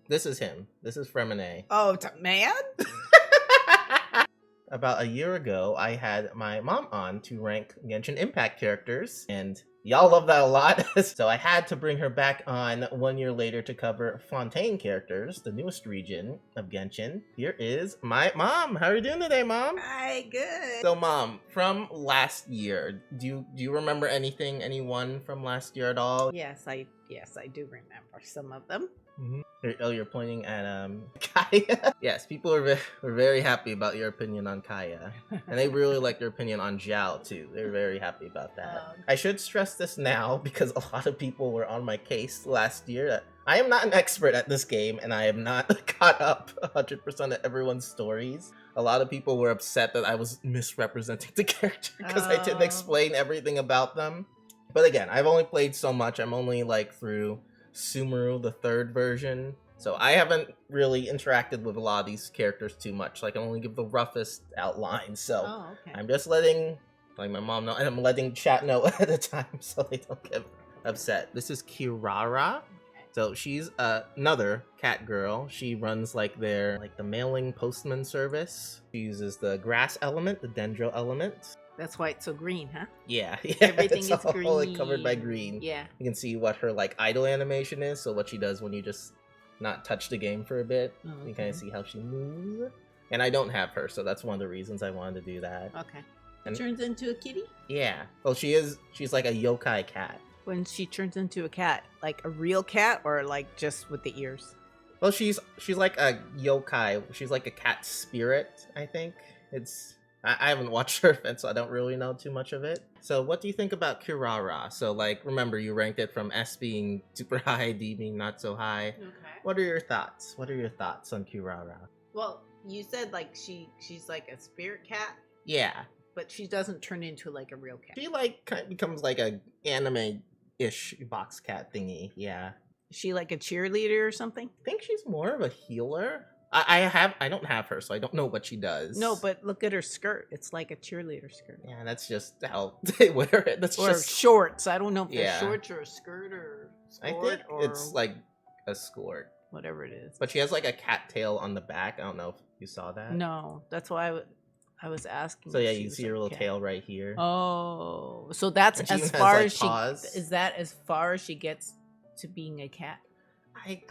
This is him. This is Freminet. Oh, it's a man? About a year ago, I had my mom on to rank Genshin Impact characters, and y'all love that a lot. So I had to bring her back on 1 year later to cover Fontaine characters, the newest region of Genshin. Here is my mom. How are you doing today, Mom? Hi, good. So, Mom, from last year, do you remember anyone from last year at all? Yes, I do remember some of them. Mm-hmm. Oh, you're pointing at Kaya. Yes, people were very happy about your opinion on Kaya, and they really liked your opinion on Zhao too. They're very happy about that. I should stress this now because a lot of people were on my case last year that I am not an expert at this game, and I am not caught up 100% of everyone's stories. A lot of people were upset that I was misrepresenting the character because I didn't explain everything about them. But again, I've only played so much. I'm only like through Sumeru, the 3rd version. So I haven't really interacted with a lot of these characters too much. So I can only give the roughest outline. So I'm just letting my mom know, and I'm letting chat know ahead of time so they don't get upset. This is Kirara. So she's another cat girl. She runs the mailing postman service. She uses the grass element, the dendro element. That's why it's so green, huh? Yeah. Everything it's is all green. covered by green. Yeah. You can see what her idle animation is, so what she does when you just not touch the game for a bit. Oh, okay. You kind of see how she moves. And I don't have her, so that's one of the reasons I wanted to do that. Okay. And turns into a kitty? Yeah. Well, she's like a yokai cat. When she turns into a cat, like a real cat or like just with the ears? Well, she's like a yokai. She's like a cat spirit, I think. I haven't watched her event, so I don't really know too much of it. So what do you think about Kirara? So remember you ranked it from S being super high, D being not so high. Okay. What are your thoughts? What are your thoughts on Kirara? Well, you said she's like a spirit cat, Yeah. but she doesn't turn into like a real cat. She kind of becomes like a anime-ish box cat thingy. Yeah. Is she like a cheerleader or something? I think she's more of a healer. I don't have her, so I don't know what she does. No, but look at her skirt. It's like a cheerleader skirt. Yeah, that's just how they wear it. That's or just shorts. I don't know if they're shorts or a skirt or I think it's like a skirt. Whatever it is. But she has like a cat tail on the back. I don't know if you saw that. No, that's why I was asking. So yeah, you see her little tail right here. Oh, so that's as far as she is that as far as she gets to being a cat? I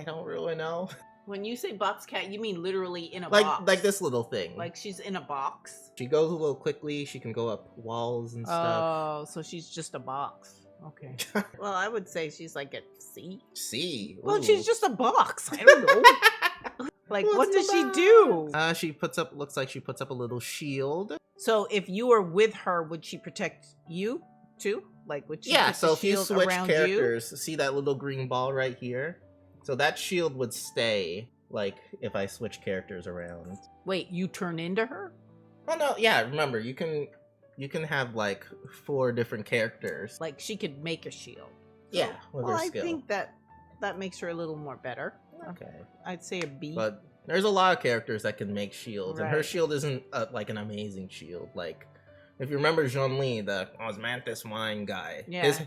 don't really know. When you say box cat, you mean literally in a box? Like this little thing. Like she's in a box? She goes a little quickly. She can go up walls and stuff. Oh, so she's just a box. Okay. Well, I would say she's like a C. C? Ooh. Well, she's just a box. I don't know. Like, what does she do? Looks like she puts up a little shield. So if you were with her, would she protect you too? Like, would she put so the if you shield switch around characters, see that little green ball right here? So that shield would stay, if I switch characters around. Wait, you turn into her? Oh no, yeah, remember, you can have, 4 different characters. Like, she could make a shield. Yeah, with her skill. I think that makes her a little more better. Okay. I'd say a B. But there's a lot of characters that can make shields, and her Right. shield isn't, an amazing shield. If you remember Zhongli, the Osmanthus wine guy,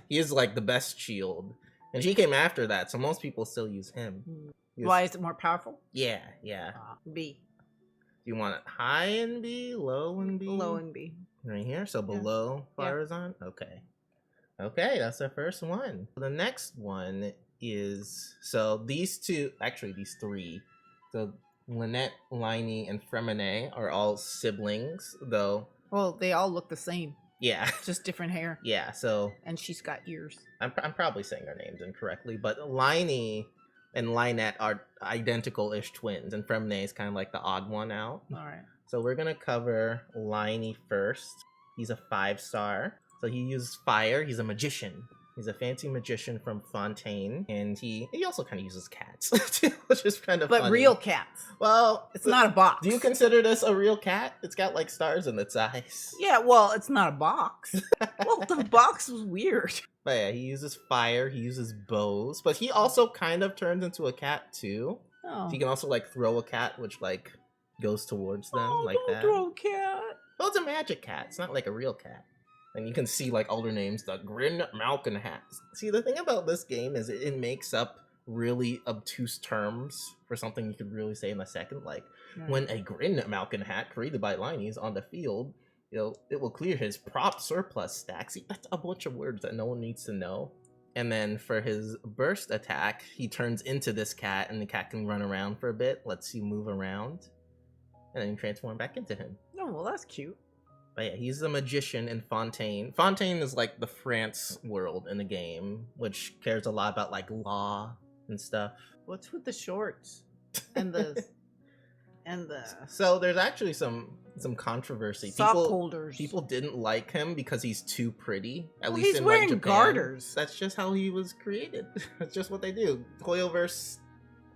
he is, the best shield. And she came after that, so most people still use him. Why is it more powerful? Yeah. B. Do you want it high in B, low in B? Low in B. Right here, so below Firazon? Okay. Okay, that's the first one. The next one is, these 3. So Lynette, Lyney, and Freminet are all siblings, though. Well, they all look the same. Yeah. Just different hair. Yeah, so... And she's got ears. I'm probably saying her names incorrectly, but Lyney and Lynette are identical-ish twins, and Freminet is kind of like the odd one out. Alright. So we're going to cover Lyney first. He's a 5-star. So he uses fire. He's a magician. He's a fancy magician from Fontaine, and he also kind of uses cats, too, which is kind of funny. But real cats. Well, it's not a box. Do you consider this a real cat? It's got stars in its eyes. Yeah, well, it's not a box. Well, the box was weird. But yeah, he uses fire. He uses bows, but he also kind of turns into a cat too. Oh. He can also throw a cat, which goes towards them don't that. Throw a cat. Well, it's a magic cat. It's not like a real cat. And you can see all their names, the Grin Malkin Hat. See, the thing about this game is it makes up really obtuse terms for something you could really say in a second, like when a Grin Malkin hat created by Lyney is on the field, it will clear his prop surplus stack. See, that's a bunch of words that no one needs to know. And then for his burst attack, he turns into this cat, and the cat can run around for a bit, lets you move around, and then you transform back into him. Oh, well, that's cute. But yeah, he's the magician in Fontaine. Fontaine is like the France world in the game, which cares a lot about like law and stuff. What's with the shorts and the So there's actually some controversy. sock holders. People didn't like him because he's too pretty. At least he's in wearing like Japan. garters. That's just how he was created. That's just what they do. Koyoverse.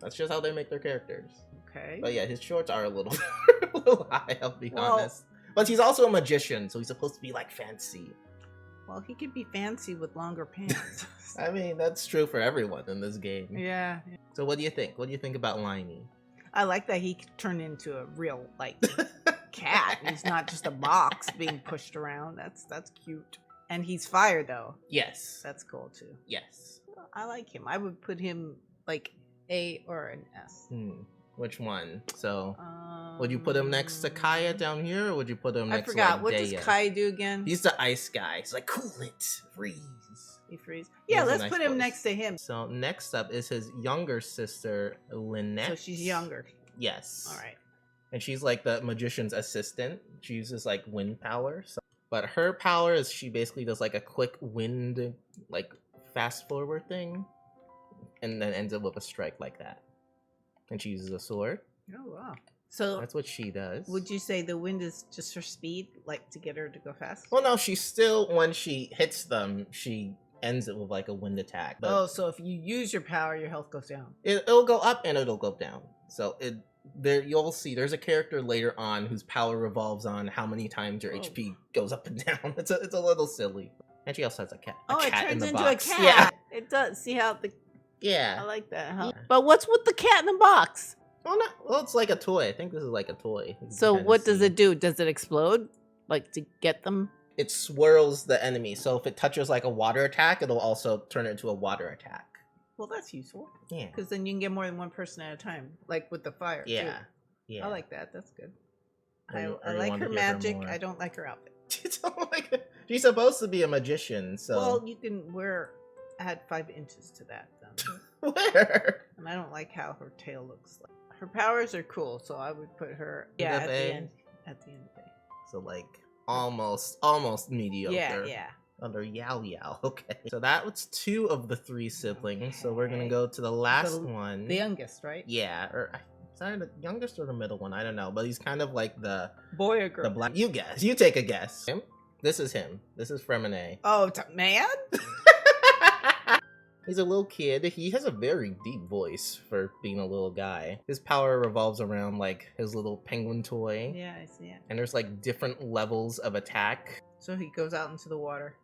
That's just how they make their characters. Okay. But yeah, his shorts are a little high. I'll be honest. But he's also a magician, so he's supposed to be like fancy. Well, he could be fancy with longer pants. I mean, that's true for everyone in this game. Yeah. So what do you think? What do you think about Lyney? I like that he turned into a real like cat. He's not just a box being pushed around. That's cute. And he's fire though. Yes. That's cool too. Yes. I like him. I would put him like A or an S. Which one? So, would you put him next to Kaya down here, or would you put him next to I forgot. Like, what Daya? does Kaya do again? He's the ice guy. He's like, cool it, freeze. He freeze. Yeah, let's put him voice. next to him. So next up is his younger sister, Lynette. So she's younger. Yes. All right. And she's like the magician's assistant. She uses like wind power. But her power is she basically does like a quick wind, like fast forward thing, and then ends up with a strike like that. And she uses a sword. Oh wow! So that's what she does. Would you say the wind is just for speed, like to get her to go fast? Well, no, she's still when she hits them, she ends it with like a wind attack. But so if you use your power, your health goes down. It'll go up and it'll go down. So you'll see. There's a character later on whose power revolves on how many times your HP goes up and down. It's a little silly. And she also has a cat. It turns into box. a cat. Yeah. It does. See how the Yeah. I like that, huh? Yeah. But what's with the cat in the box? Well, it's like a toy. I think this is like a toy. So what does it do? Does it explode? Like to get them? It swirls the enemy. So if it touches like a water attack, it'll also turn it into a water attack. Well, that's useful. Yeah. Because then you can get more than one person at a time, like with the fire. Yeah. Too. Yeah. I like that. That's good. I I like her magic. I don't like her outfit. She's supposed to be a magician, so. Well, you can add 5 inches to that. Where? And I don't like how her tail looks like. Her powers are cool, so I would put her at the end. At the end of the day. So like almost mediocre. Yeah. Under Yao Yao. Okay. So that was 2 of the 3 siblings. So we're gonna go to the last one. The youngest, right? Yeah. Or is that the youngest or the middle one? I don't know. But he's kind of like the boy or girl. The black. You guess. You take a guess. This is him. This is Freminet. Oh, it's a man? He's a little kid. He has a very deep voice for being a little guy. His power revolves around like his little penguin toy. Yeah, I see it. And there's like different levels of attack. So he goes out into the water.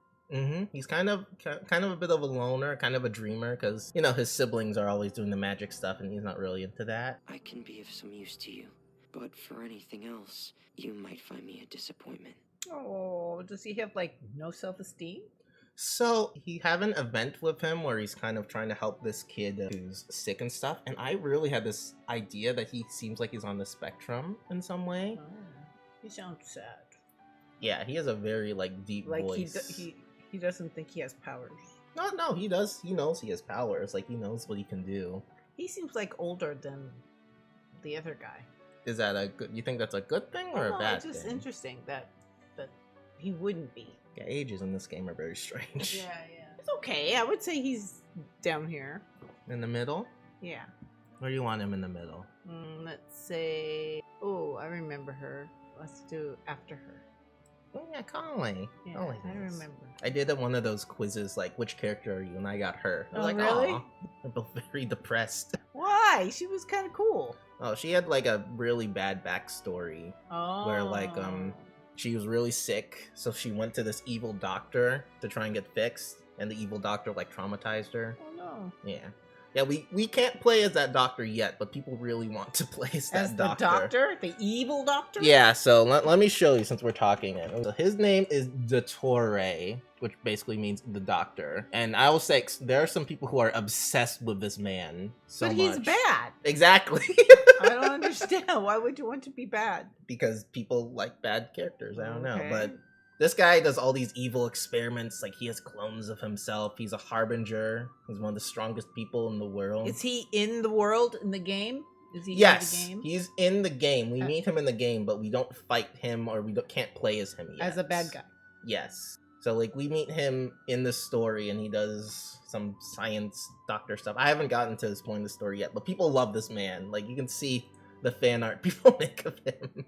He's kind of a bit of a loner, kind of a dreamer, because his siblings are always doing the magic stuff, and he's not really into that. I can be of some use to you, but for anything else, you might find me a disappointment. Oh, does he have like no self-esteem? So he have an event with him where he's kind of trying to help this kid who's sick and stuff, and I really had this idea that he seems like he's on the spectrum in some way. Oh, he sounds sad. Yeah, he has a very like deep voice. He doesn't think he has powers. No, he does. He knows he has powers. Like he knows what he can do. He seems like older than the other guy. Is that a good? You think that's a good thing or a bad thing? It's just interesting that he wouldn't be. Yeah, ages in this game are very strange. Yeah. It's okay. I would say he's down here. In the middle? Yeah. Where do you want him in the middle? Let's say... Oh, I remember her. Let's do after her. Oh, yeah, Conley. Yeah, Conley I remember. I did one of those quizzes, like, which character are you? And I got her. I was like, really? aw. They're both very depressed. Why? She was kind of cool. Oh, she had, like, a really bad backstory. Oh. Where, like, she was really sick, so she went to this evil doctor to try and get fixed, and the evil doctor, like, traumatized her. Oh, no. Yeah. Yeah, we can't play as that doctor yet, but people really want to play as that the doctor? The evil doctor? Yeah, so let me show you since we're talking. So his name is Dottore, which basically means the doctor. And I will say there are some people who are obsessed with this man so but much. he's bad. Exactly. I don't understand. Why would you want to be bad? Because people like bad characters. I don't know, Okay. but this guy does all these evil experiments. Like, he has clones of himself. He's a harbinger. He's one of the strongest people in the world. Is he in the world in the game? Is he Yes, in the game? he's in the game. We meet him in the game, but we don't fight him or can't play as him yet. As a bad guy. Yes. So, like, we meet him in the story, and he does some science doctor stuff. I haven't gotten to this point in the story yet, but people love this man. Like, you can see the fan art people make of him.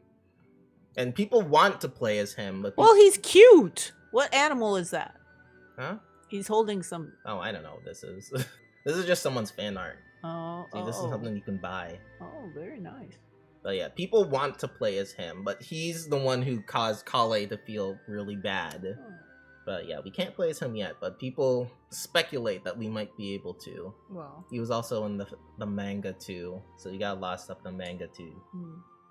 And people want to play as him. But Well, he's cute. What animal is that? Huh? He's holding some... Oh, I don't know what this is. This is just someone's fan art. Oh, See, this is something you can buy. Oh, very nice. But yeah, people want to play as him, but he's the one who caused Kale to feel really bad. Oh. But yeah, we can't play as him yet, but people speculate that we might be able to. Well. He was also in the manga too, so you got a lot of stuff in the manga too.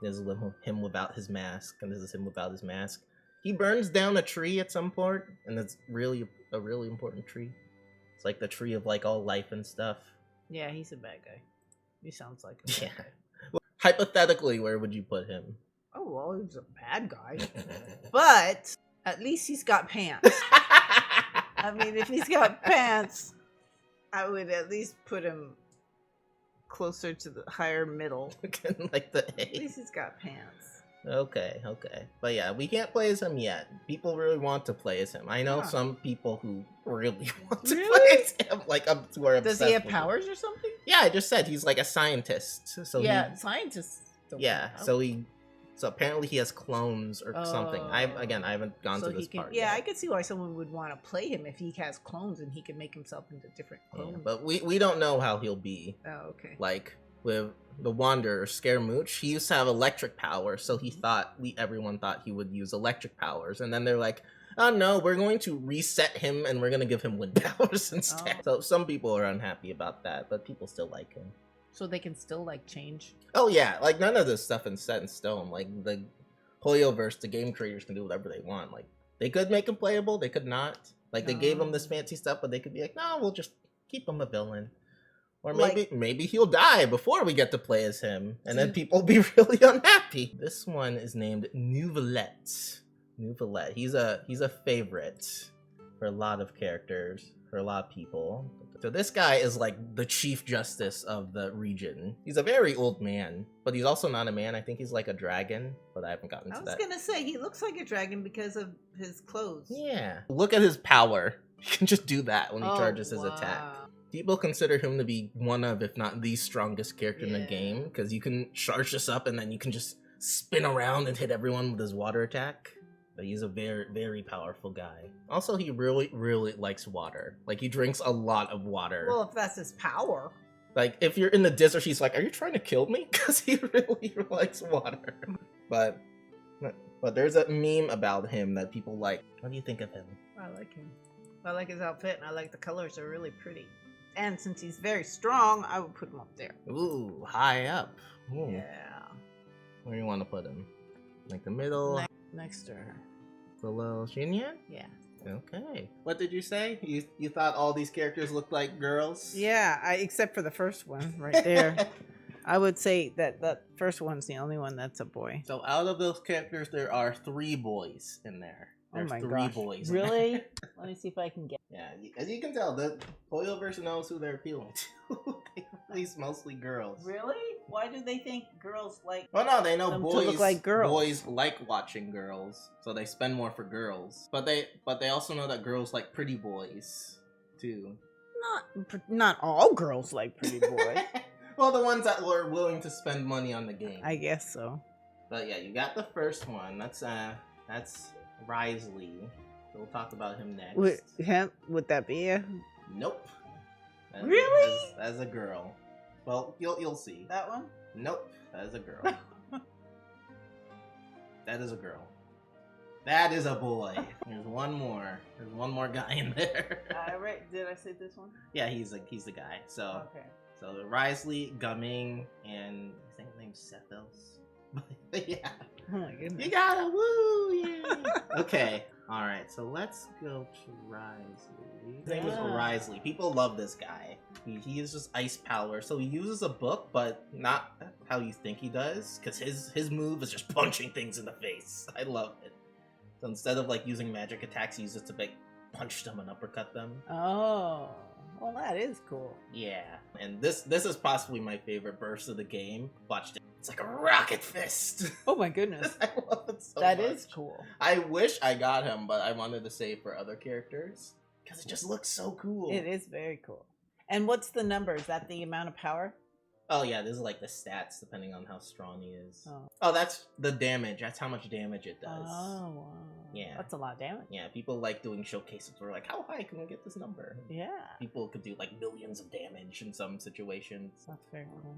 There's him without his mask, and this is him without his mask. He burns down a tree at some point, and it's really a really important tree. It's like the tree of like all life and stuff. Yeah, he's a bad guy. He sounds like a bad guy. Well, hypothetically, where would you put him? Oh, well, he's a bad guy. But at least he's got pants. I mean, if he's got pants, I would at least put him closer to the higher middle. Like the A. At least he's got pants. Okay. But yeah, we can't play as him yet. People really want to play as him. I know some people who really want to play as him, like up to where Does he have powers or something? Yeah, I just said he's like a scientist. So yeah, scientists. Don't so apparently he has clones or something. I haven't gone to this part. Yeah, yet. I could see why someone would want to play him if he has clones and he can make himself into different clones. Yeah, but we don't know how he'll be. Oh, okay. Like with the Wanderer, Scaramouche, he used to have electric power, so everyone thought he would use electric powers, and then they're like, oh no, we're going to reset him and we're going to give him wind powers instead. So some people are unhappy about that, but people still like him. So they can still like change? Oh yeah, like none of this stuff is set in stone. Like the Hoyoverse, the game creators can do whatever they want. Like they could make him playable, they could not. Like they gave him this fancy stuff, but they could be like, no, we'll just keep him a villain. Or maybe he'll die before we get to play as him, and then people will be really unhappy. This one is named Neuvillette. Neuvillette. He's a favorite for a lot of characters, for a lot of people. So this guy is like the chief justice of the region. He's a very old man, but he's also not a man. I think he's like a dragon, but I haven't gotten to that. I was gonna say he looks like a dragon because of his clothes. Yeah. Look at his power. He can just do that when he charges his attack. People consider him to be one of, if not the strongest character in the game, because you can charge this up and then you can just spin around and hit everyone with his water attack. But he's a very, very powerful guy. Also, he really, really likes water. Like, he drinks a lot of water. Well, if that's his power. Like, if you're in the desert, he's like, are you trying to kill me? Because he really likes water. But there's a meme about him that people like. What do you think of him? I like him. I like his outfit, and I like the colors. They're really pretty. And since he's very strong, I would put him up there. Ooh, high up. Ooh. Yeah. Where do you want to put him? Like the middle? Next to her. Below Xianyun? Yeah. Okay. What did you say? You thought all these characters looked like girls? Yeah, except for the first one right there. I would say that first one's the only one that's a boy. So out of those characters, there are 3 boys in there. There's oh my 3 gosh. boys. Really? Let me see if I can get. Yeah, as you can tell, the Hoyoverse knows who they're appealing to. They release mostly girls. Really? Why do they think girls like? Well, no, they know them boys to look like girls. Boys like watching girls, so they spend more for girls. But they also know that girls like pretty boys too. Not all girls like pretty boys. Well, the ones that were willing to spend money on the game. I guess so. But yeah, you got the first one. That's Wriothesley. So we'll talk about him next. Would that be a? Nope. Really? As a girl. Well, you'll see. That one? Nope. That is a girl. That is a girl. That is a boy. There's one more. There's one more guy in there. Did I say this one? Yeah, he's the guy. So okay. So Wriothesley, Gumming, and I think his name's Sethos. Yeah. Oh my goodness. You gotta woo! Yeah. Okay. Alright, so let's go to Wriothesley. His name is Wriothesley. People love this guy. He uses ice power, so he uses a book, but not how you think he does, because his move is just punching things in the face. I love it. So instead of like using magic attacks, he uses it to like punch them and uppercut them. Oh, well, that is cool. Yeah, and this is possibly my favorite burst of the game. Watch it. It's like a rocket fist. Oh my goodness. I love it so That much. is cool. I wish I got him, but I wanted to save for other characters because it just looks so cool. It is very cool. And what's the number? Is that the amount of power? Oh yeah, this is like the stats depending on how strong he is. Oh, Oh, that's the damage. That's how much damage it does. oh wow. Yeah. That's a lot of damage. Yeah, people like doing showcases where like, how high can we get this number? Yeah. People could do like millions of damage in some situations. That's very cool.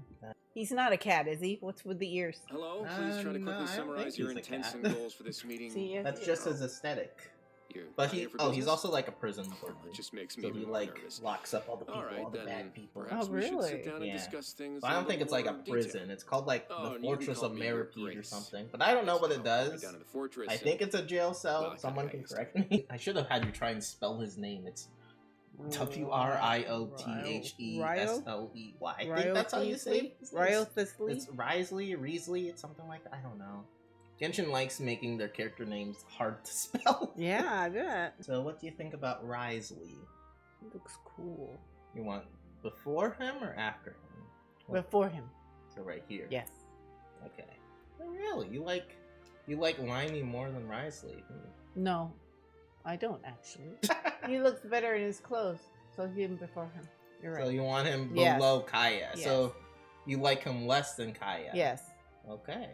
He's not a cat, is he? What's with the ears? Hello, please try to no, I quickly don't summarize think your he's a intents cat. and goals for this meeting. See, That's just his aesthetic. You But here he, for oh, he's business? also like a prison warden. It just makes me So even he more like nervous. locks up all the people, All right, all the then bad people. perhaps Oh, we should really? sit down and Yeah. discuss things. But I in don't think it's like a little more prison. detail. It's called like Oh, the and you can Fortress call of me Your Maripede or Grace. something. But I don't know what it Let's go right does. down to the fortress I and- think it's a jail cell. Well, I Someone can kinda correct me. I should have had you try and spell his name. It's Wriothesley. I think that's how you say it. Wriothesley? It's Wriothesley, it's something like that. I don't know. Genshin likes making their character names hard to spell. Yeah, I bet. So what do you think about Wriothesley? He looks cool. You want before him or after him? Well, Before him. so right here. Yes. Okay. Oh, really? You like Lyney more than Wriothesley? No, I don't actually. He looks better in his clothes, so him before him. You're right. So you want him Yes. below Kaya. Yes. So you like him less than Kaya. Yes. Okay.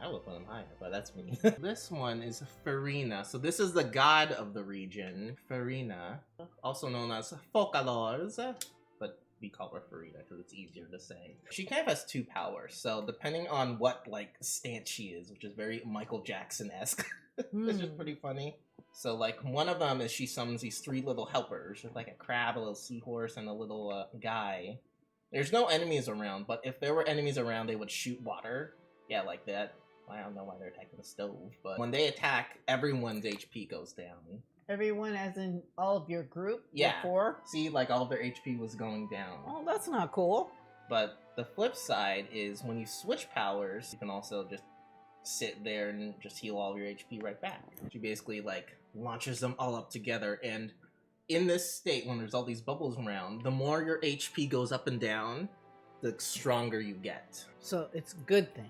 I would put him higher, but that's me. This one is Furina. So this is the god of the region, Furina, also known as Focalors, but we call her Furina because it's easier to say. She kind of has two powers, so depending on what like stance she is, which is very Michael Jackson-esque, it's just pretty funny. So like one of them is she summons these three little helpers, just like a crab, a little seahorse, and a little guy. There's no enemies around, but if there were enemies around, they would shoot water. Yeah, like that. I don't know why they're attacking the stove, but when they attack, everyone's HP goes down. Everyone, as in all of your group? Yeah. Before? See, like all of their HP was going down. Oh, that's not cool. But the flip side is when you switch powers, you can also just sit there and just heal all of your HP right back. She basically like launches them all up together, and in this state, when there's all these bubbles around, the more your HP goes up and down, the stronger you get. So it's a good thing.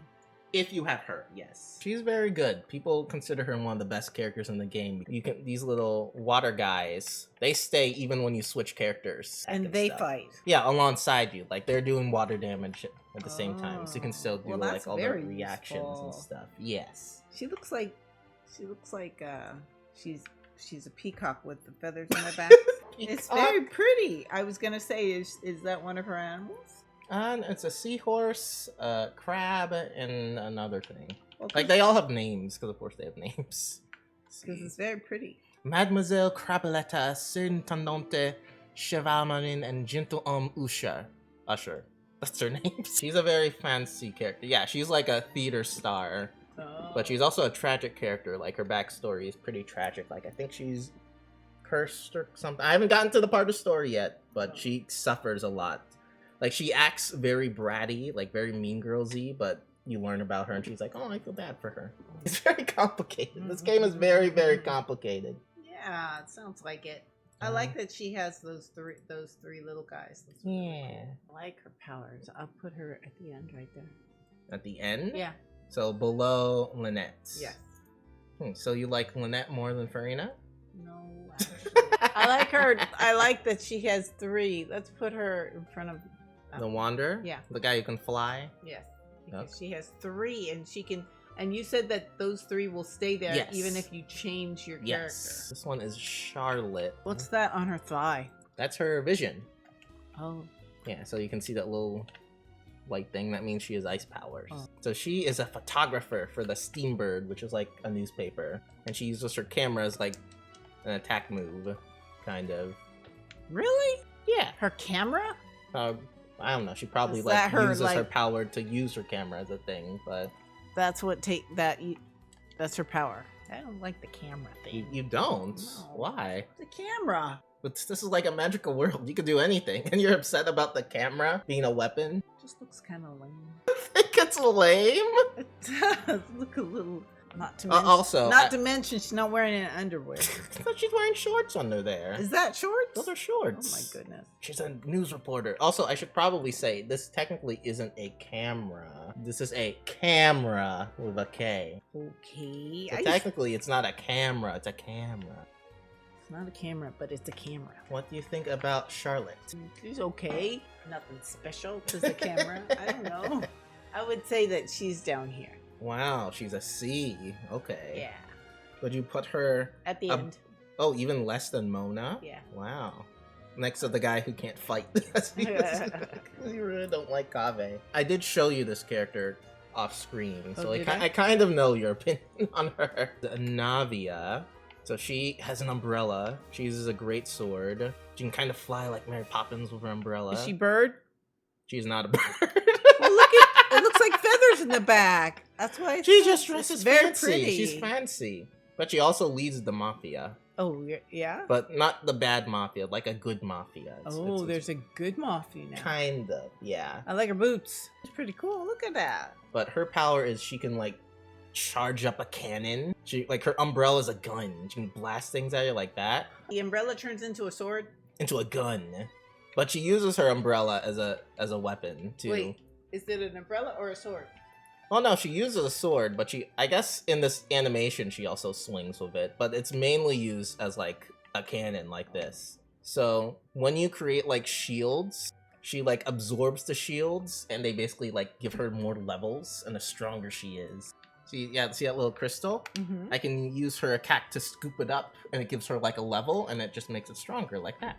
If you have her, yes. She's very good. People consider her one of the best characters in the game. You can these little water guys, they stay even when you switch characters. And they fight. Yeah, alongside you. Like they're doing water damage at the same time. So you can Oh. still do Well, like that's all the very reactions useful. and stuff. Yes. She looks like she's a peacock with the feathers on her back. It's very pretty. I was gonna say, is that one of her animals? It's a seahorse, a crab, and another thing. Well, Like they all have names, because of course they have names. because it's very pretty. Mademoiselle Crabelletta, Intendante, Chevreuse, and Gentilhomme Usher. That's her name. She's a very fancy character. Yeah, she's like a theater star. Oh. But she's also a tragic character. Like her backstory is pretty tragic. Like I think she's cursed or something. I haven't gotten to the part of the story yet, but she suffers a lot. Like she acts very bratty, like very mean girlsy, but you learn about her and she's like, oh, I feel bad for her. It's very complicated. This game is very, very complicated. Yeah, it sounds like it. I like that she has those three little guys. That's really Yeah. cool. I like her powers. I'll put her at the end right there. At the end? Yeah. So below Lynette. Yes. So you like Lynette more than Furina? No, actually. I like her. I like that she has three. Let's put her in front of The Wanderer? Yeah. The guy who can fly? Yes, because Okay. she has three, and she can. And you said that those three will stay there Yes. even if you change your character. Yes. This one is Charlotte. What's that on her thigh? That's her vision. Oh, Yeah, so you can see that little white thing. That means she has ice powers. Oh. So she is a photographer for the Steambird, which is like a newspaper. And she uses her camera as like an attack move, kind of. really? Yeah. Her camera? I don't know. She probably Is like that her, uses her like- power to use her camera as a thing, but That's what that's her power. I don't like the camera thing. you don't. No. Why? The camera. But this is like a magical world. You could do anything, and you're upset about the camera being a weapon. Just looks kind of lame. I think it's lame. It does look a little. Not to mention, Also, to mention she's not wearing any underwear. But she's wearing shorts under there. Is that shorts? Those are Oh shorts. my goodness. She's a news reporter. Also, I should probably say this technically isn't a camera. This is a camera with a K. Okay. So technically, it's not a camera. It's a camera. It's not a camera, but it's a camera. What do you think about Charlotte? She's okay. Nothing special to the camera. I don't know. I would say that she's down here. Wow, she's a C. Okay. Yeah. Would you put her? At the end. Oh, even less than Mona? Yeah. Wow. Next to the guy who can't fight. You really don't like Kaveh. I did show you this character off screen, so did I? I kind of know your opinion on her. Navia. So she has an umbrella. She uses a great sword. She can kind of fly like Mary Poppins with her umbrella. Is she bird? She's not a bird. Well, look at it. Looks like feathers in the back. That's why it's She just dresses very fancy. pretty. She's fancy. But she also leads the mafia. Oh yeah. But not the bad mafia, like a good mafia. There's a good mafia now. Kind of, yeah. I like her boots. It's pretty cool. Look at that. But her power is she can like charge up a cannon. She like her umbrella is a gun. She can blast things at you like that The umbrella turns into a sword. into a gun. But she uses her umbrella as a weapon too. Wait, is it an umbrella or a sword? Well, no, she uses a sword, but I guess in this animation she also swings with it. But it's mainly used as like a cannon like this. So when you create like shields, she like absorbs the shields, and they basically like give her more levels, and the stronger she is. See that little crystal? Mm-hmm. I can use her attack to scoop it up, and it gives her like a level, and it just makes it stronger like that.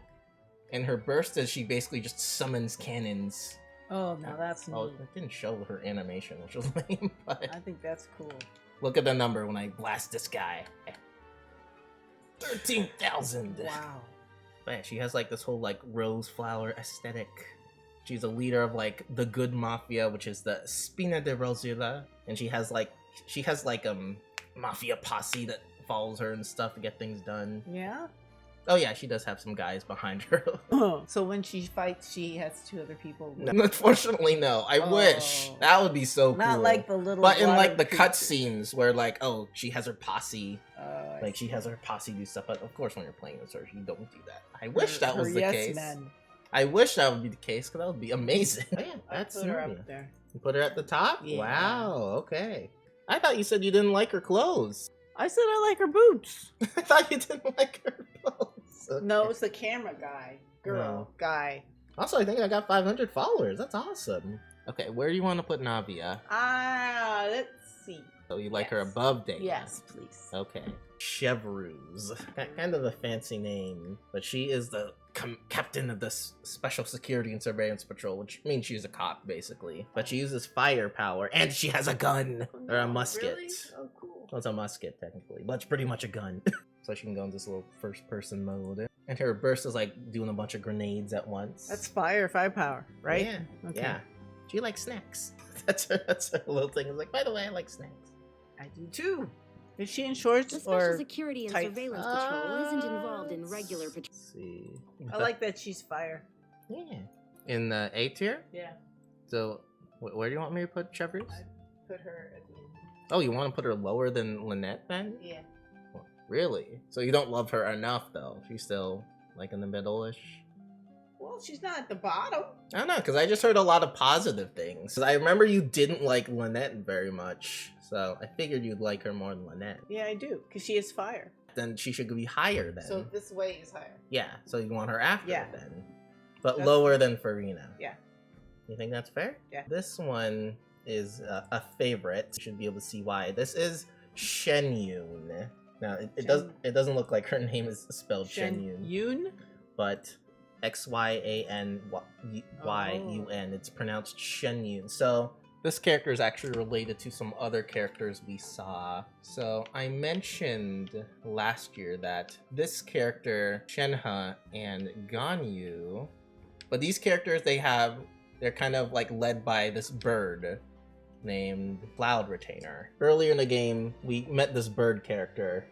And her burst is she basically just summons cannons. Oh, now that's neat. Oh, it didn't show her animation, which was lame, but I think that's cool. look at the number when I blast this guy. 13,000. Wow. Man, she has like this whole like rose flower aesthetic. She's a leader of like the good mafia, which is the Spina de Rosula, and she has like mafia posse that follows her and stuff to get things done. Yeah. Oh yeah, she does have some guys behind her. So when she fights, she has two other people. No, unfortunately, no. I wish Oh. that would be so cool. Not like the little. But in water like the creatures. cutscenes where like, oh, she has her posse, I like she see. has her posse do stuff. But of course, when you're playing with her, you don't do that. I wish that was Her the yes case. men. I wish that would be the case because that would be amazing. Oh, yeah, I that's put her Navia. up there. You put her at the top. Yeah. Wow. Okay. I thought you said you didn't like her clothes. I said I like her boots. I thought you didn't like her clothes. Okay. No, it's the camera guy, No. guy. Also, I think I got 500 followers. That's awesome. Okay, where do you want to put Navia? Let's see. So you like her Yes. above Dana? Yes, please. Okay. Chevreuse. Kind of a fancy name, but she is the captain of the Special Security and Surveillance Patrol, which means she's a cop, basically. But she uses fire power, and she has a gun, or a musket. Really? Oh, cool. Well, it's a musket, technically, but it's pretty much a gun. So she can go in this little first-person mode. And her burst is like doing a bunch of grenades at once. That's firepower, right? Yeah. Okay. Yeah. She likes snacks. That's her little thing. It's like, by the way, I like snacks. I do too. Is she in shorts The Special or? Security and tights? Surveillance Patrol isn't involved in regular patrol. Let's see. I like that she's fire. Yeah. In the A tier? Yeah. So, where do you want me to put Chevreuse? I put her at the end. Oh, you want to put her lower than Lynette then? Yeah. Really? So you don't love her enough, though? She's still, like, in the middle-ish? Well, she's not at the bottom. I don't know, because I just heard a lot of positive things. 'Cause I remember you didn't like Lynette very much, so I figured you'd like her more than Lynette. Yeah, I do, because she is fire. Then she should be higher then. So this way is higher. Yeah, so you want her after Yeah. then. But That's- lower than Furina. Yeah. You think that's fair? Yeah. This one is a favorite. You should be able to see why. This is Xianyun. Now, it doesn't look like her name is spelled Xianyun, Yun? but Xyanyun. It's pronounced Xianyun. So this character is actually related to some other characters we saw. So I mentioned last year that this character, Shenhe and Ganyu, But these characters, they're kind of like led by this bird named Cloud Retainer. Earlier in the game, we met this bird character,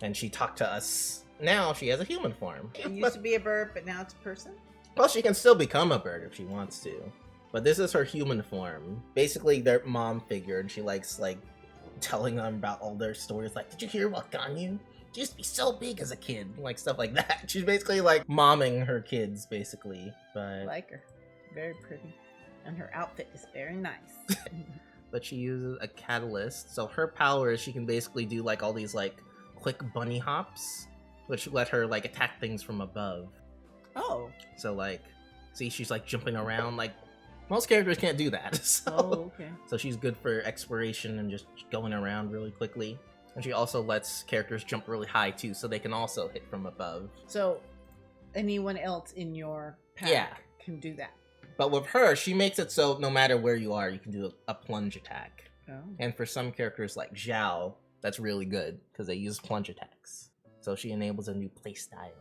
and she talked to us. Now she has a human form. It used to be a bird, but now it's a person? Well, she can still become a bird if she wants to. But this is her human form. Basically, their mom figure, and she likes, like, telling them about all their stories. Like, did you hear about Ganyu? She used to be so big as a kid. Like, stuff like that. She's basically, like, momming her kids, basically. But I like her. Very pretty. And her outfit is very nice. But she uses a catalyst. So her power is she can basically do, like, all these, like, quick bunny hops, which let her, like, attack things from above. Oh. So, like, see, she's, like, jumping around. Like, most characters can't do that. So, Okay. So she's good for exploration and just going around really quickly. And she also lets characters jump really high, too, so they can also hit from above. So, anyone else in your pack can do that? But with her, she makes it so no matter where you are, you can do a plunge attack. Oh. And for some characters like Xiao, that's really good because they use plunge attacks. So she enables a new playstyle.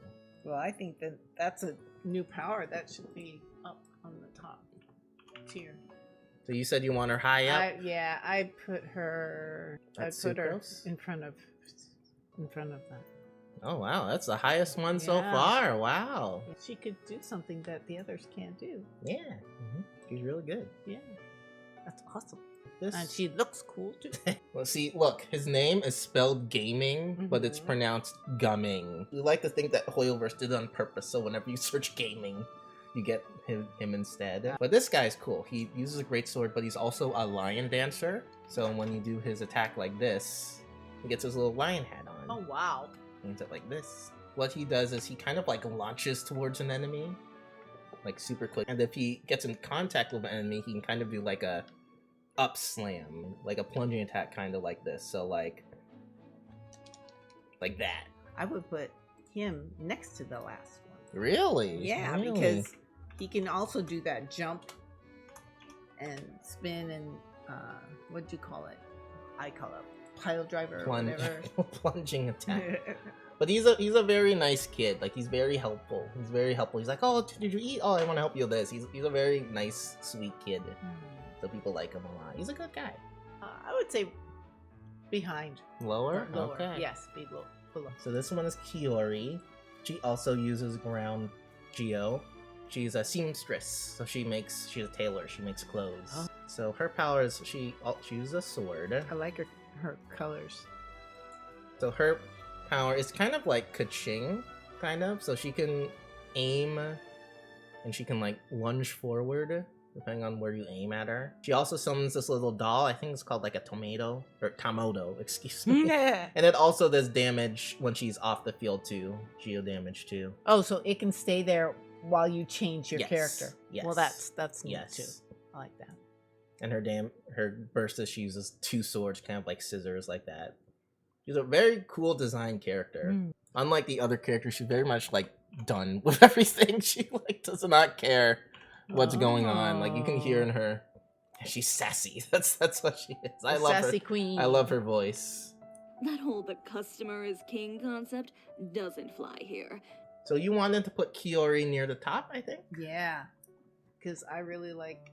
Well, I think that that's a new power that should be up on the top tier. So you said you want her high up? I put her. That's I put her sucrose? in front of that. Oh wow, that's the highest one so Yeah. far. Wow. She could do something that the others can't do. Yeah, she's really good. Yeah, that's awesome. This... And she looks cool too. Well, see, look, his name is spelled gaming, but it's Mhm. pronounced gumming. We like to think that Hoyoverse did it on purpose, so whenever you search gaming, you get him instead. But this guy's cool. He uses a great sword, but he's also a lion dancer. So when you do his attack like this, he gets his little lion hat on. Oh wow! Aims it like this. What he does is he kind of like launches towards an enemy, like super quick. And if he gets in contact with an enemy, he can kind of do like a up slam, like a plunging attack, kind of like this. So like that. I would put him next to the last one. Really? Yeah, Really? because he can also do that jump and spin and what do you call it? I call it pile driver or whatever. Plunging attack. But he's a very nice kid. Like, he's very helpful. He's like, oh, did you eat? Oh, I want to help you with this. He's a very nice, sweet kid. So people like him a lot. He's a good guy. I would say behind. Lower? Or lower. Okay. Yes, below. So this one is Chiori. She also uses ground geo. She's a seamstress, so she's a tailor. She makes clothes. Oh. So her power is she uses a sword. I like her colors. So her power is kind of like Kaching, kind of. So she can aim, and she can like lunge forward, depending on where you aim at her. She also summons this little doll. I think it's called like a tomato, or Tamodo, excuse me. Yeah. And it also does damage when she's off the field too. Geo damage too. Oh, so it can stay there while you change your Yes, character. yes. Well, that's neat Yes. too. I like that. And her burst is she uses two swords, kind of like scissors, like that. She's a very cool design character. Unlike the other characters, she's very much like done with everything. She like does not care what's going on. Like you can hear in her, she's sassy. That's what she is. I love Sassy her. queen. I love her voice. That whole the customer is king concept doesn't fly here. So you wanted to put Chiori near the top, I think? Yeah, because I really like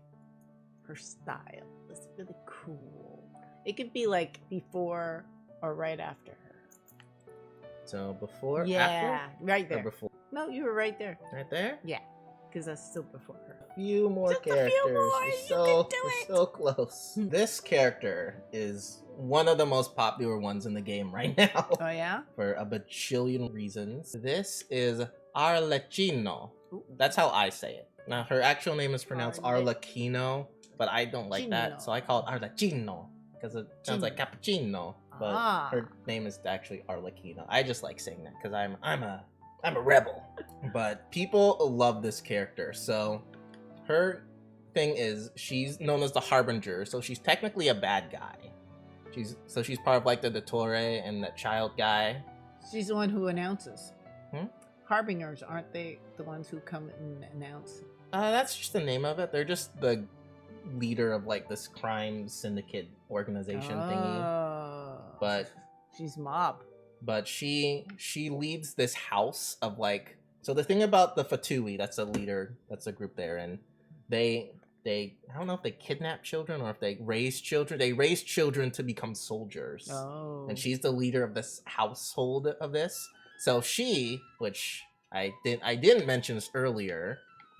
her style. It's really cool. It could be like before or right after her. So before, Yeah, after, right or there. before, No, you were right there. right there. Yeah, because that's still before her. Few more Just a few characters. more, We're you so can do we're it. so close. This character is one of the most popular ones in the game right now Oh yeah. for a bajillion reasons. This is Arlecchino. Ooh. That's how I say it. Now her actual name is pronounced Arle- Arlecchino, but I don't like that, Gino. so I call it Arlecchino because it sounds like cappuccino. But Ah. her name is actually Arlecchino. I just like saying that because I'm a rebel. But people love this character. So her thing is she's known as the Harbinger, so she's technically a bad guy. She's part of like the Dottore and the child guy. She's the one who announces. Hmm? Harbingers, aren't they the ones who come and announce? That's just the name of it. They're just the leader of like this crime syndicate organization thingy. Oh. But she's mob. she leads this house of like So the thing about the Fatui, that's a leader, that's a group there, and they I don't know if they kidnap children or if they raise children. They raise children to become soldiers. Oh. And she's the leader of this household of this. So she, which I didn't mention this earlier,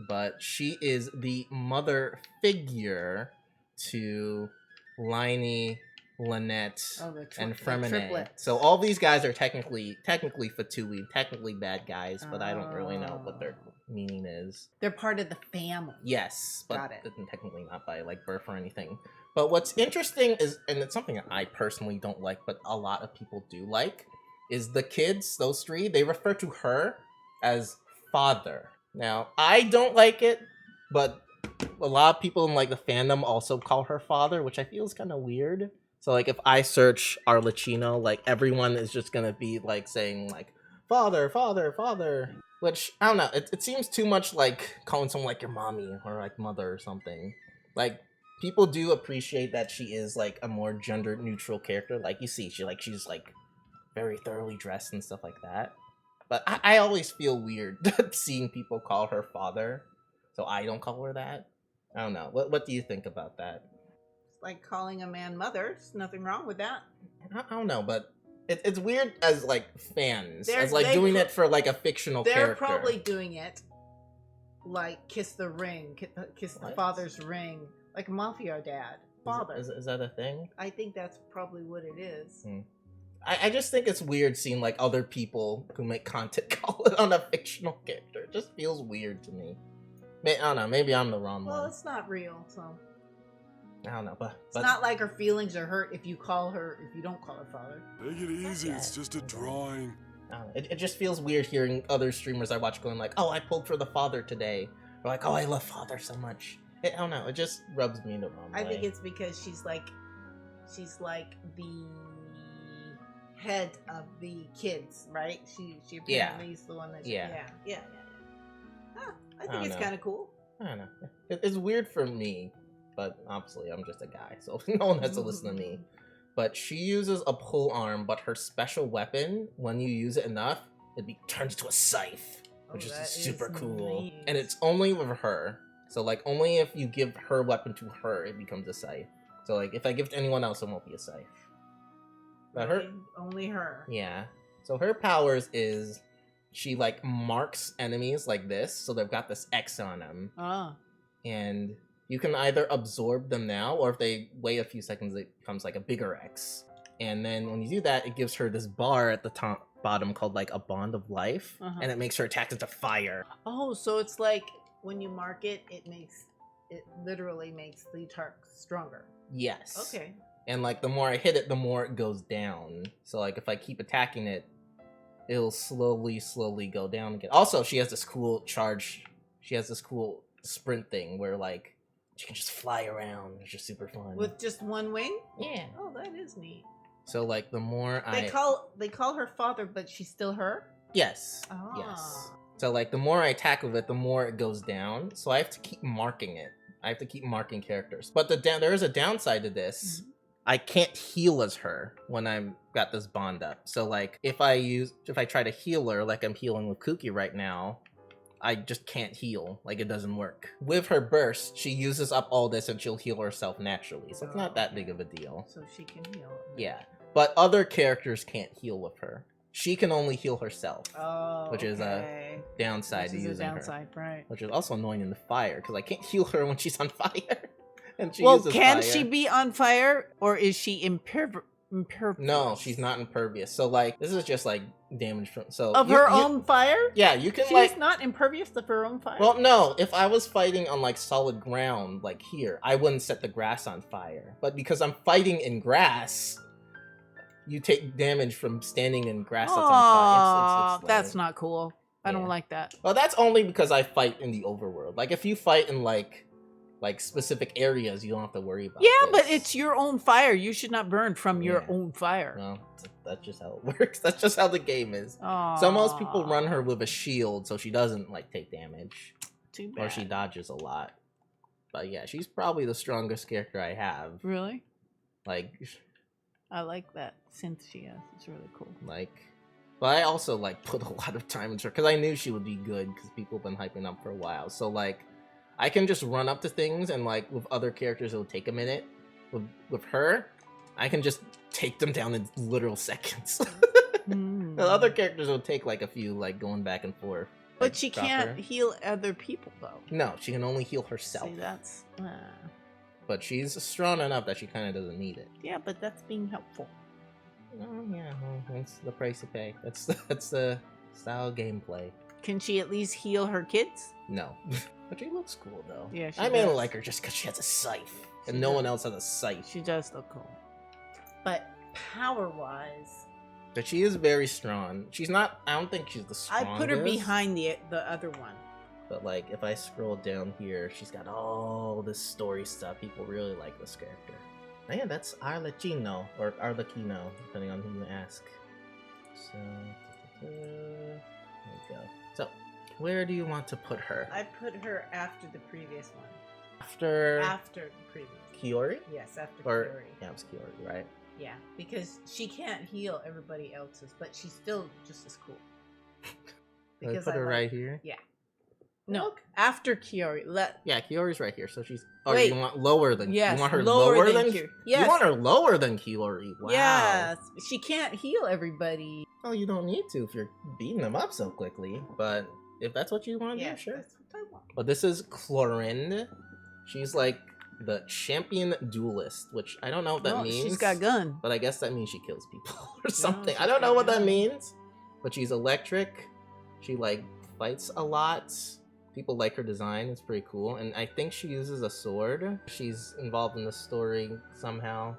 but she is the mother figure to Lyney, Lynette, and Freminet. So all these guys are technically Fatui, technically bad guys, but I don't really know what their meaning is. They're part of the family. Yes, but Got it. technically not by like birth or anything. But what's interesting is, and it's something that I personally don't like, but a lot of people do like, is the kids, those three, they refer to her as father. Now, I don't like it, but a lot of people in like the fandom also call her father, which I feel is kind of weird. So like if I search Arlecchino, like everyone is just gonna be like saying like father, father, father. Which I don't know, it seems too much like calling someone like your mommy or like mother or something. Like people do appreciate that she is like a more gender neutral character. Like you see, she's like very thoroughly dressed and stuff like that. But I always feel weird seeing people call her father, so I don't call her that. I don't know. What do you think about that? Like calling a man mother. There's nothing wrong with that. I don't know, but it's weird as like fans, They're- as like they doing pro- it for like a fictional They're character. probably doing it like kiss the ring, kiss the What? father's ring, like mafia dad, father. Is that a thing? I think that's probably what it is. I just think it's weird seeing like other people who make content call it on a fictional character. It just feels weird to me. I don't know. Maybe I'm the wrong Well, one. it's not real, so I don't know, but it's not like her feelings are hurt if you don't call her father. Take it easy, it's just a drawing. I don't know. It just feels weird hearing other streamers I watch going like, "Oh, I pulled for the father today," or like, "Oh, I love father so much." I don't know. It just rubs me the wrong way. I think it's because she's like the head of the kids, right? She apparently is the one that. Yeah. Huh, I think it's know. kind of cool. I don't know. It's weird for me, but obviously I'm just a guy, so no one has to listen to me. But she uses a pole arm, but her special weapon, when you use it enough, turns into a scythe, which is super cool. Nice. And it's only with her. So like only if you give her weapon to her, it becomes a scythe. So like if I give it to anyone else, it won't be a scythe. But Really? Only her. yeah. So her powers is she like marks enemies like this, so they've got this X on them. Oh. And you can either absorb them now, or if they wait a few seconds, it becomes like a bigger X. And then when you do that, it gives her this bar at the bottom called like a bond of life, and it makes her attacks into fire. Oh, so it's like when you mark it, it literally makes the target stronger. Yes. Okay. And like the more I hit it, the more it goes down. So like if I keep attacking it, it'll slowly go down again. Also, she has this cool charge. She has this cool sprint thing where like she can just fly around. It's just super fun. With just one wing? Yeah. Oh, that is neat. So like the more They call her father, but she's still her? Yes. Ah. Yes. So like the more I attack with it, the more it goes down. So I have to keep marking it. I have to keep marking characters. But there is a downside to this. Mm-hmm. I can't heal as her when I've got this bond up. So like if I try to heal her like I'm healing with Kuki right now, I just can't heal. Like it doesn't work. With her burst, she uses up all this and she'll heal herself naturally. So it's not that big of a deal. So she can heal. Yeah. But other characters can't heal with her. She can only heal herself. Oh, which is a downside to using her. Right. Which is also annoying in the fire, because I can't heal her when she's on fire. And she Well, uses can fire. she be on fire, or is she impervious? No, she's not impervious. So like this is just like damage from her own fire. Yeah, you can She's not impervious to her own fire. Well, no. If I was fighting on like solid ground, like here, I wouldn't set the grass on fire. But because I'm fighting in grass, you take damage from standing in grass that's on fire. It's that's lame. not cool. I don't like that. Well, that's only because I fight in the overworld. Like if you fight in like specific areas, you don't have to worry about. Yeah, this. but it's your own fire. You should not burn from your own fire. Well, that's just how it works. That's just how the game is. So most people run her with a shield, so she doesn't like take damage. Too bad. Or she dodges a lot. But yeah, she's probably the strongest character I have. Really? Like, I like that synth she has. It's really cool. like, But I also like put a lot of time into her because I knew she would be good because people have been hyping up for a while. So like, I can just run up to things and like with other characters it'll take a minute. With her, I can just take them down in literal seconds. The other characters will take like a few, like going back and forth. But like, she drop can't her. heal other people though. No, she can only heal herself. See, that's But she's strong enough that she kind of doesn't need it. yeah, but that's being helpful. Oh yeah, well, that's the price you pay. That's the style of gameplay. Can she at least heal her kids? No, but she looks cool though. Yeah, she I mainly does. like her just because she has a scythe, She and no one does. else has a scythe. She does look cool. But power-wise, But she is very strong. She's not. I don't think she's the I strongest. put her behind the other one. But like, if I scroll down here, she's got all this story stuff. People really like this character. Man, that's Arlecchino or Arlecchino, depending on who you ask. So there we go. So, where do you want to put her? I put her after the previous one. After After the previous. Kiori? Yes, after Or Chiori. yeah, it was Kiori, right? Yeah, because she can't heal everybody else's, but she's still just as cool. I put her right here. Yeah. No, after Chiori. Yeah, Kiori's right here. So she's. Oh, Wait. you want lower than? Yes, You want her lower lower, than than? Kiori. Yes. You want her lower than Kiori? Wow. Yes, she can't heal everybody. Oh, you don't need to if you're beating them up so quickly. But if that's what you want, yeah, Yes, sure. that's what I want. But this is Clorinde. She's like the champion duelist, which I don't know what that No, means. she's got a gun. But I guess that means she kills people or something. she's I don't know got what that gun. means. But she's electric. She like fights a lot. People like her design. It's pretty cool. And I think she uses a sword. She's involved in the story somehow.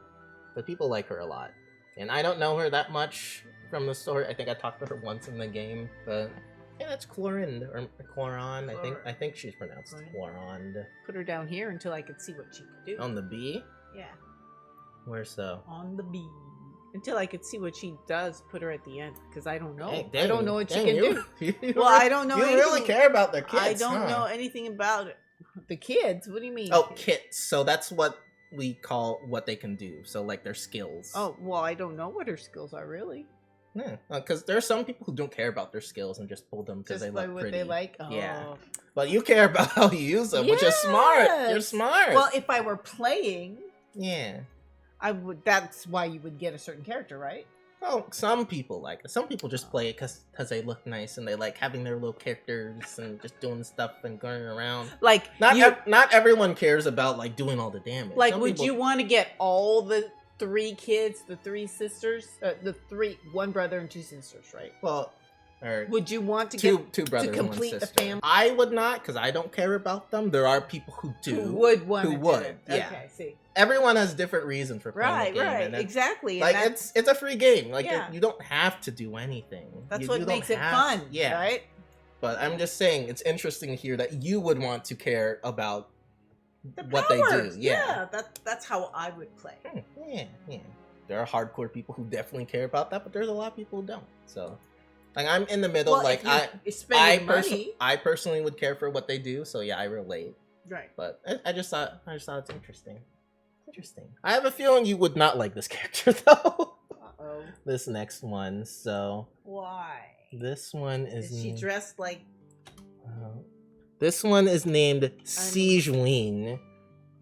But people like her a lot. And I don't know her that much from the story. I think I talked to her once in the game. But yeah, that's Clorinde or Cloron. I think she's pronounced Clorinde. Put her down here until I could see what she could do. On the B? Yeah, Where's so? on the B. Until I could see what she does, put her at the end because I don't know. Hey, I don't know what she can do. You Well, I don't know You really anything- care about their kids. I don't huh? know anything about it. The kids. What do you mean? Oh, kits. So that's what we call what they can do. So like their skills. Oh, well, I don't know what her skills are really. Yeah, because there are some people who don't care about their skills and just pull them because Just they by look what pretty. they like. Oh. Yeah. But you care about how you use them, which is smart. You're Yes. smart. Well, if I were playing, yeah. I would. That's why you would get a certain character, right? Oh, some people like it. Some people just play it because they look nice and they like having their little characters and just doing stuff and going around. Like, Not everyone cares about like doing all the damage. like, Some would people- you want to get all the 3 kids, the 3 sisters, one brother and 2 sisters, right? Well, or Would you want to two get brothers and one complete the sister. family? I would not because I don't care about them. There are people who do. Who would want Who to do would, it. yeah. Okay, see. Everyone has different reasons for playing Right, the game. right, and it's- exactly. Like and it's a free game. Like Yeah. you don't have to do anything. that's You what don't makes it have- fun, Yeah. right? But I'm just saying it's interesting to hear that you would want to care about The what they do. powers, Yeah. That's how I would play. Yeah. There are hardcore people who definitely care about that, but there's a lot of people who don't. So, like, I'm in the middle. Well, like, if you're spending money, I personally would care for what they do. So yeah, I relate. right? But I just thought it's interesting. Interesting. I have a feeling you would not like this character though. Uh-oh. This next one. So Why? this one Is is she dressed like? this one is named Sigewinne,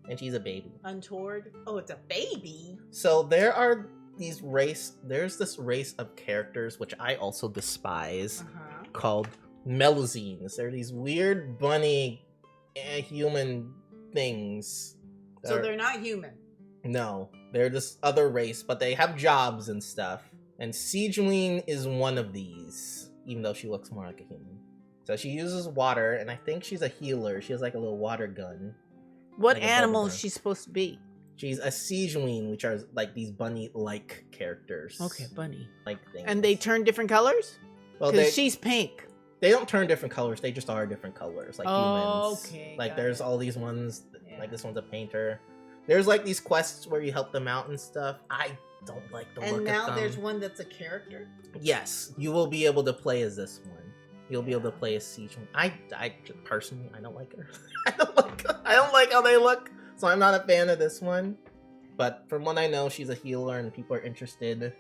and she's a baby. Untoward? Oh, it's a baby. So there's this race of characters which I also despise Uh-huh. called Melazines. They're these weird bunny human things. So they're not human. No, they're this other race, but they have jobs and stuff. And Sigewinne is one of these, even though she looks more like a human. So she uses water, and I think she's a healer. She has like a little water gun. What Like a animal bubble is gun. she supposed to be? She's a Sigewinne, which are like these bunny-like characters. Okay, bunny. Like things. And they turn different colors? well, Because they, she's pink. they don't turn different colors. They just are different colors, like humans. Okay, Like got there's it. all these ones. Yeah. Like this one's a painter. There's like these quests where you help them out and stuff. I don't like the look And of now them. there's one that's a character. Yes, you will be able to play as this one. You'll be able to play as Sigewinne. I personally, I don't like her. I don't like how they look. So I'm not a fan of this one. But from what I know, she's a healer and people are interested.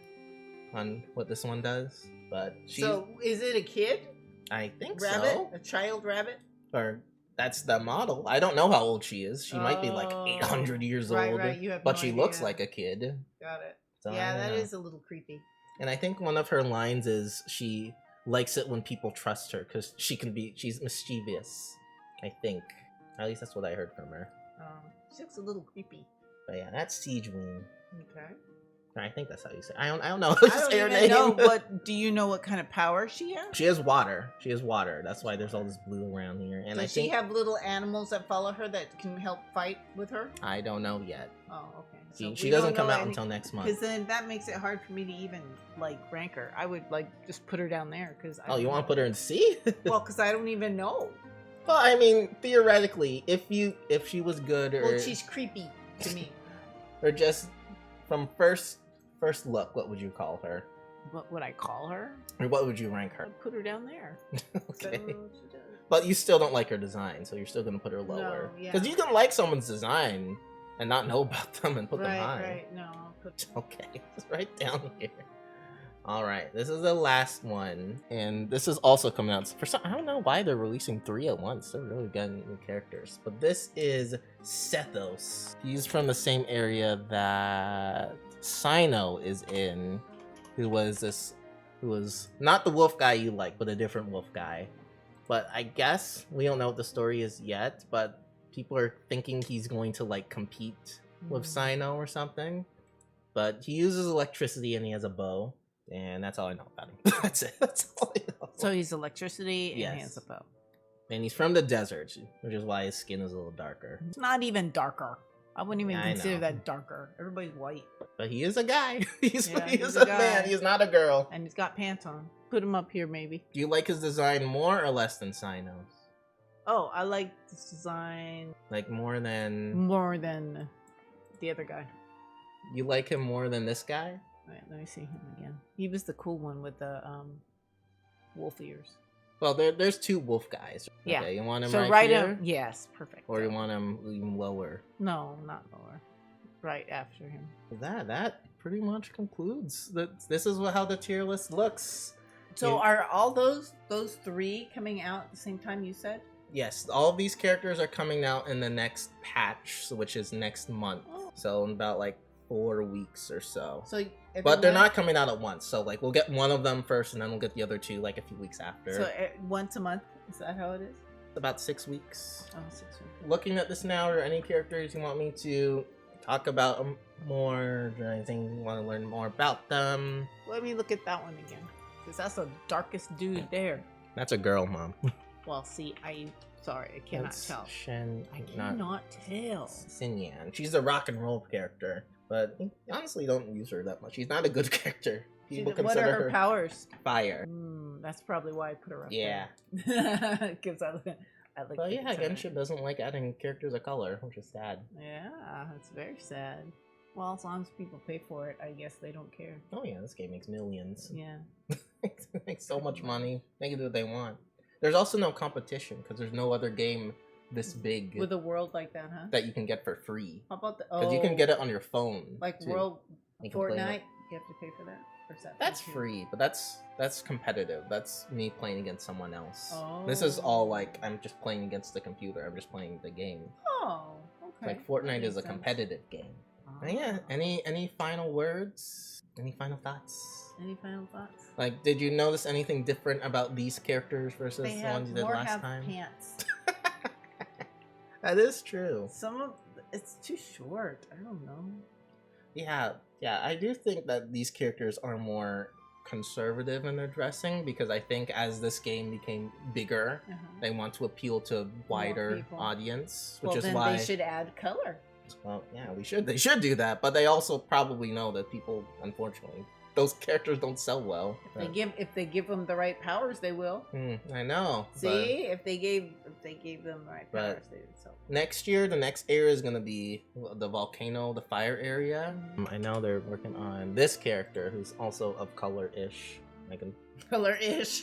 on what this one does, but So is it a kid? I think Rabbit? so. A child rabbit? Or that's the model. I don't know how old she is. She might be like Oh. 800 years Right, old. right, you have but no she looks idea. like a kid. Got it. So I Yeah, don't that know. is a little creepy. And I think one of her lines is she likes it when people trust her because she's mischievous. I think. At least that's what I heard from her. She looks a little creepy. But yeah, that's Sigewinne. Okay. I think that's how you say it. I don't know. I don't even know what. Do you know what kind of power she has? She has water. She has water. That's why there's all this blue around here. And Does I think she have little animals that follow her that can help fight with her? I don't know yet. Oh, okay. She doesn't come out until next month. Because then that makes it hard for me to even like rank her. I would like just put her down there because. Oh, you want to put her in C? Well, because I don't even know. Well, I mean, theoretically, if she was good or Well, she's creepy to me. or just from first look, what would you call her? What would I call her? Or what would you rank her? I'd put her down there. Okay. So, But you still don't like her design, so you're still gonna put her lower. yeah. Because you can like someone's design and not know about them and put them high. Right. No, I'll put. Okay, it's right down here. All right, this is the last one, and this is also coming out. For some, I don't know why they're releasing 3 at once. They're really getting new characters. But this is Sethos. He's from the same area that Sino is in, who was not the wolf guy you like, but a different wolf guy. But I guess we don't know what the story is yet. But people are thinking he's going to like compete with Sino or something. But he uses electricity and he has a bow. And that's all I know about him. That's it. That's all I know. So he's electricity and Yes. he has a bow. And he's from the desert, which is why his skin is a little darker. It's not even darker. I wouldn't even I consider know. that darker. Everybody's white. But he is a guy. He's Yeah, he's he's a a guy. man. He's not a girl. And he's got pants on. Put him up here, maybe. Do you like his design more or less than Sino's? Oh, I like this design Like more than more than the other guy. you like him more than this guy? Wait, let me see him again. He was the cool one with the wolf ears. Well, there's 2 wolf guys. Yeah. Okay, you want him So right here? him. Yes, perfect. Or you want him even lower? No, not lower. Right after him. That pretty much concludes. This is how the tier list looks. So You- are all those 3 coming out at the same time you said? Yes, all of these characters are coming out in the next patch, which is next month. Oh. So in about like 4 weeks or so. So But they're not coming out at once. So like we'll get one of them first, and then we'll get the other 2 like a few weeks after. So once a month? Is that how it is? About 6 weeks. Oh, 6 weeks. Looking at this now, are any characters you want me to talk about more? Or anything you want to learn more about them? Let me look at that one again. Because that's the darkest dude there. That's a girl, Mom. Well, see, I cannot That's tell. Shen, I not cannot tell. Xianyun. She's a rock and roll character, but honestly, don't use her that much. She's not a good character. People What are consider her her powers? fire. That's probably why I put her up Yeah. there. Because I like But the yeah, design. Genshin doesn't like adding characters of color, which is sad. Yeah, it's very sad. Well, as long as people pay for it, I guess they don't care. Oh yeah, this game makes millions. Yeah. It makes so much money. They can do what they want. There's also no competition because there's no other game this big With a world like that, huh? that you can get for free. How about the Because you can get it on your phone. like too. World You can play Fortnite? it. You have to pay for that? Or is that That's free? free, but that's competitive. That's me playing against someone else. This is all like I'm just playing against the computer. I'm just playing the game. Oh, okay. Like Fortnite That is a makes sense. competitive game. But yeah, Ah. any final words? Any final thoughts? Any final thoughts? Like, did you notice anything different about these characters versus They the have ones you did more last have time? pants. That is true. Some of it's too short. I don't know. Yeah, I do think that these characters are more conservative in their dressing because I think as this game became bigger, they want to appeal to a wider people. audience, which Well, is then why. they should add color. Well, yeah, they should do that, but they also probably know that people, unfortunately, those characters don't sell well. If they give them the right powers, they will. I know. but See, if they gave them the right But- powers, they would sell. next year, the next area is gonna be the volcano, the fire area. I know they're working on this character who's also of color-ish. I can. Color-ish.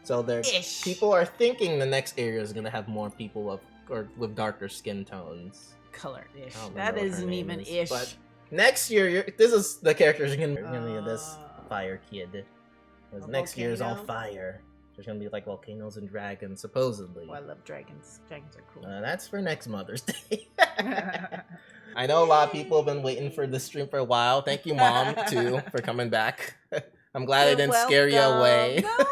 So they're Ish. people are thinking the next area is gonna have more people of or with darker skin tones. Color-ish. I don't That remember what her isn't name even is, ish. but Next year, this is the characters are gonna be this fire kid. 'Cause A next year is all volcano? fire. There's gonna be like volcanoes and dragons, supposedly. Oh, I love dragons. Dragons are cool. That's for next Mother's Day. I know a lot of people have been waiting for this stream for a while. Thank you, Mom, too, for coming back. I'm glad I You're didn't scare you away. welcome.